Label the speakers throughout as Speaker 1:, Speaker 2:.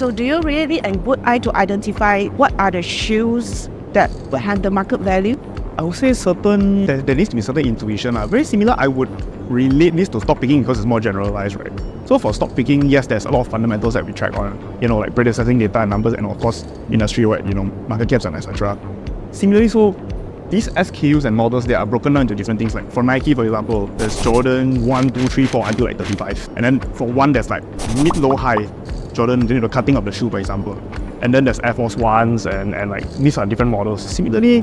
Speaker 1: So do you really need a good eye to identify what are the shoes that will have the market value?
Speaker 2: I would say there needs to be certain intuition. Very similar, I would relate this to stock picking because it's more generalized, right? So for stock picking, yes, there's a lot of fundamentals that we track on, like predecessing data and numbers, and of course, industry-wide, market caps and etc. Similarly, so these SKUs and models, they are broken down into different things. Like for Nike, for example, there's Jordan 1, 2, 3, 4 until like 35. And then for one, there's like mid, low, high. Jordan, the cutting of the shoe, for example. And then there's Air Force Ones and like these are different models. Similarly,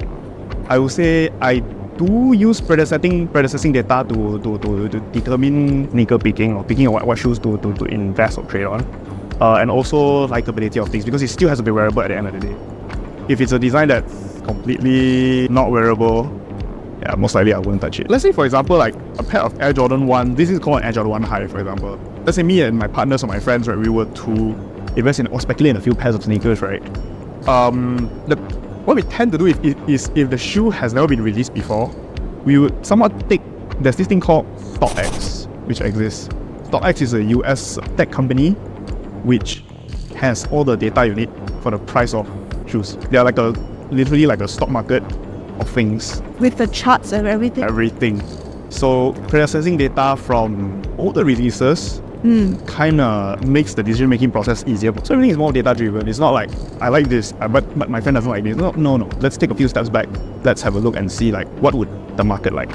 Speaker 2: I would say I do use predecessing data to determine sneaker picking or picking what shoes to invest or trade on. And also likability of things, because it still has to be wearable at the end of the day. If it's a design that's completely not wearable, yeah, most likely I wouldn't touch it. Let's say, for example, like a pair of Air Jordan 1, this is called an Air Jordan 1 High, for example. Let's say me and my partners or my friends, right, we were to invest in or speculate in a few pairs of sneakers, right? What we tend to do is if the shoe has never been released before, we would somewhat there's this thing called StockX, which exists. StockX is a US tech company which has all the data you need for the price of shoes. They are literally like a stock market of things.
Speaker 1: With the charts and everything?
Speaker 2: Everything. So processing data from all the releases kind of makes the decision-making process easier. So everything is more data-driven. It's not like, I like this, but my friend doesn't like this. No. Let's take a few steps back. Let's have a look and see like what would the market like.